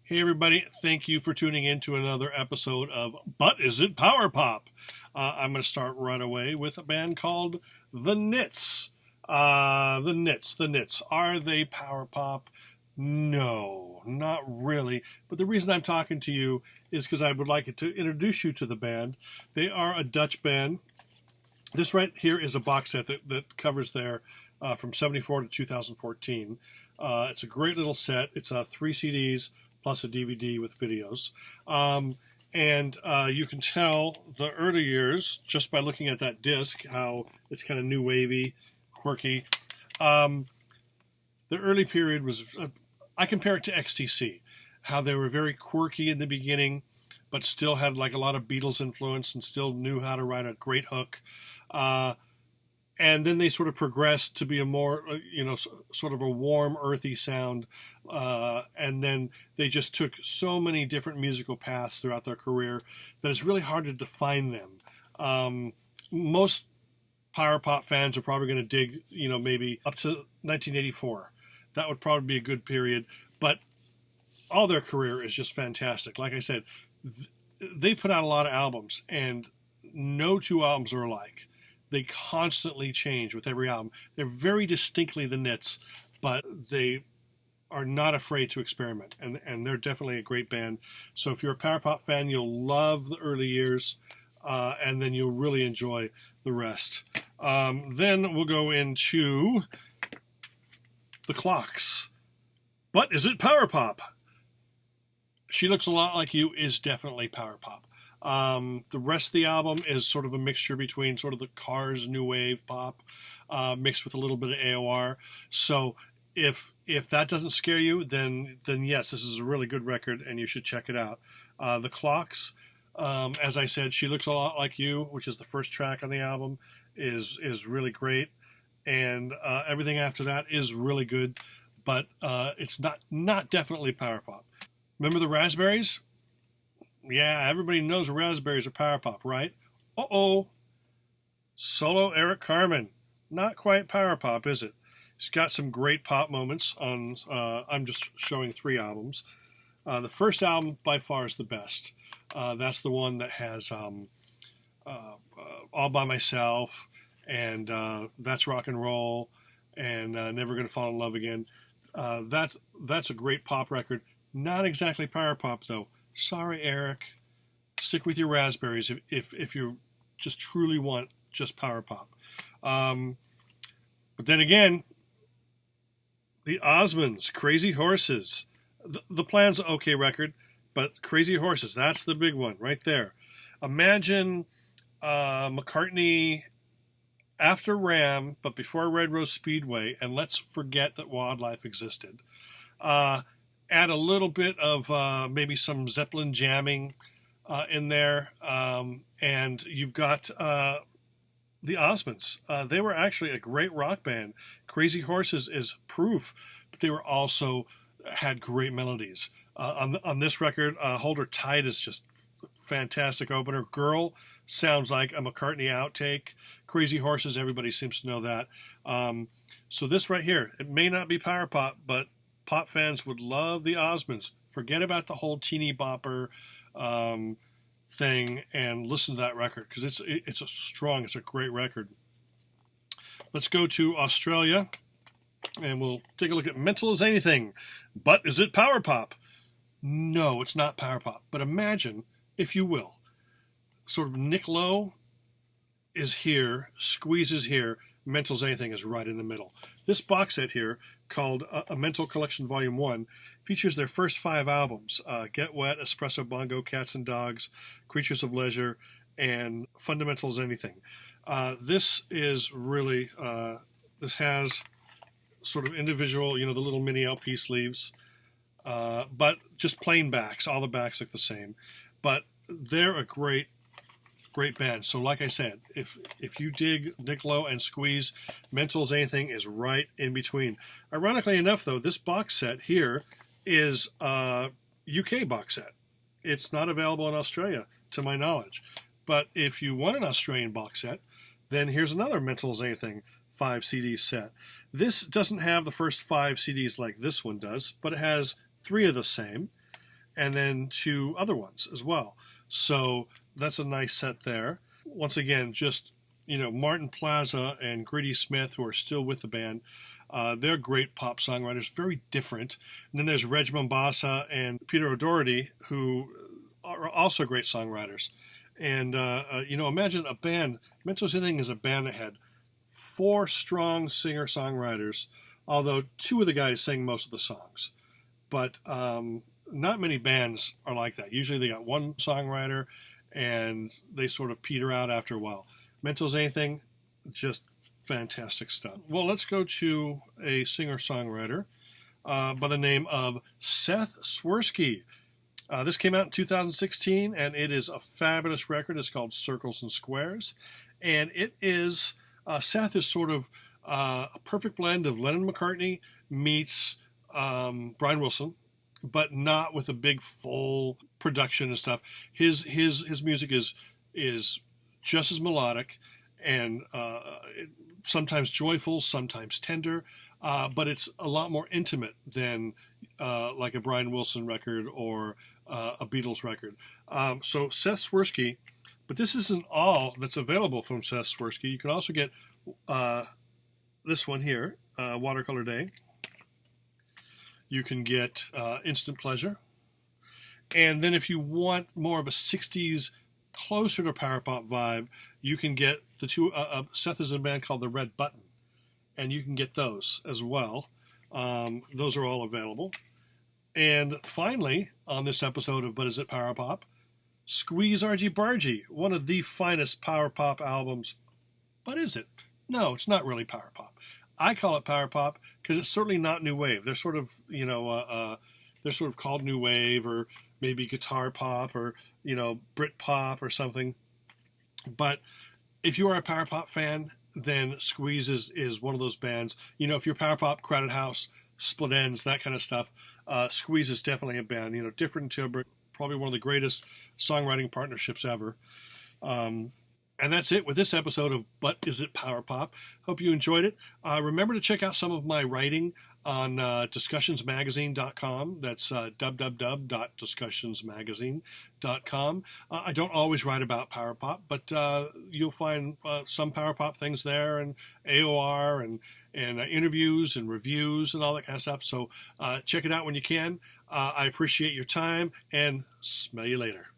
Hey everybody, thank you for tuning in to another episode of But Is It Power Pop? I'm going to start right away with a band called The Knits. The Knits. Are they power pop? No, not really. But the reason I'm talking to you is because I would like to introduce you to the band. They are a Dutch band. This right here is a box set that covers their from 74 to 2014. It's a great little set. It's 3 CDs plus a DVD with videos. And you can tell the early years just by looking at that disc how it's kind of new wavy, quirky. The early period was, I compare it to XTC, how they were very quirky in the beginning, but still had like a lot of Beatles influence and still knew how to write a great hook. And then they sort of progressed to be a more, sort of a warm, earthy sound. And then they just took so many different musical paths throughout their career that it's really hard to define them. Most power pop fans are probably going to dig, maybe up to 1984. That would probably be a good period. But all their career is just fantastic. Like I said, they put out a lot of albums, and no two albums are alike. They constantly change with every album. They're very distinctly the Knits, but they are not afraid to experiment, and they're definitely a great band. So if you're a power pop fan, you'll love the early years, and then you'll really enjoy the rest. Then we'll go into the Clocks. But is it power pop? She Looks a Lot Like You is definitely power pop. The rest of the album is sort of a mixture between sort of the Cars new wave pop, mixed with a little bit of AOR. So if that doesn't scare you, then yes, this is a really good record and you should check it out. The Clocks, as I said, She Looks a Lot Like You, which is the first track on the album, is really great, and everything after that is really good, but it's not definitely power pop. Remember the Raspberries? Yeah, everybody knows Raspberries are power pop, right? Uh-oh. Solo Eric Carmen. Not quite power pop, is it? He's got some great pop moments on, I'm just showing 3 albums. The first album, by far, is the best. That's the one that has All By Myself, and That's Rock and Roll, and Never Gonna Fall in Love Again. That's a great pop record. Not exactly power pop, though. Sorry, Eric. Stick with your Raspberries if you just truly want just power pop. But then again, the Osmonds, Crazy Horses. The Plan's an okay record, but Crazy Horses, that's the big one right there. Imagine McCartney after Ram, but before Red Rose Speedway, and let's forget that Wildlife existed. Add a little bit of maybe some Zeppelin jamming in there, and you've got the Osmonds. They were actually a great rock band. Crazy Horses is proof, but they were also had great melodies. On this record, Hold Her Tight is just fantastic opener. Girl sounds like a McCartney outtake. Crazy Horses, everybody seems to know that. So this right here, it may not be power pop, but pop fans would love the Osmonds. Forget about the whole teeny bopper thing and listen to that record, because it's a great record. Let's go to Australia and we'll take a look at Mental as Anything. But is it power pop? No, it's not power pop. But imagine, if you will, sort of Nick Lowe is here, Squeeze is here, Mental as Anything is right in the middle. This box set here, called A Mental Collection Volume 1, features their first 5 albums, Get Wet, Espresso Bongo, Cats and Dogs, Creatures of Leisure, and Fundamental as Anything. This is really, this has sort of individual, the little mini LP sleeves, but just plain backs. All the backs look the same. But they're a great band. So like I said, if you dig Nick Lowe and Squeeze, Mental as Anything is right in between. Ironically enough, though, this box set here is a UK box set. It's not available in Australia, to my knowledge. But if you want an Australian box set, then here's another Mental as Anything 5 CD set. This doesn't have the first 5 CDs like this one does, but it has 3 of the same. and then 2 other ones as well. So that's a nice set there. Once again, just, Martin Plaza and Grady Smith, who are still with the band, they're great pop songwriters, very different. And then there's Reg Mombassa and Peter O'Doherty, who are also great songwriters. And, imagine a band. Mentos Inning is a band that had 4 strong singer-songwriters, although 2 of the guys sang most of the songs. But not many bands are like that. Usually they got 1 songwriter, and they sort of peter out after a while. Mentos Anything, just fantastic stuff. Well, let's go to a singer-songwriter by the name of Seth Swirsky. This came out in 2016, and it is a fabulous record. It's called Circles and Squares. And it is, Seth is sort of a perfect blend of Lennon McCartney meets Brian Wilson, but not with a big full production and stuff. His music is just as melodic and sometimes joyful, sometimes tender, but it's a lot more intimate than like a Brian Wilson record or a Beatles record. So Seth Swirsky, but this isn't all that's available from Seth Swirsky. You can also get this one here, Watercolor Day. You can get Instant Pleasure. And then if you want more of a 60s, closer to power pop vibe, you can get the 2, Seth is in a band called The Red Button, and you can get those as well. Those are all available. And finally, on this episode of But Is It Power Pop, Squeeze Argy Bargy, one of the finest power pop albums. But is it? No, it's not really power pop. I call it power pop because it's certainly not new wave. They're sort of, they're sort of called new wave or maybe guitar pop or, Brit pop or something. But if you are a power pop fan, then Squeeze is one of those bands. If you're power pop, Crowded House, Split Ends, that kind of stuff, Squeeze is definitely a band. Different Timbre, probably one of the greatest songwriting partnerships ever. And that's it with this episode of But Is It Power Pop? Hope you enjoyed it. Remember to check out some of my writing on discussionsmagazine.com. That's www.discussionsmagazine.com. I don't always write about power pop, but you'll find some power pop things there, and AOR and interviews and reviews and all that kind of stuff. So check it out when you can. I appreciate your time, and smell you later.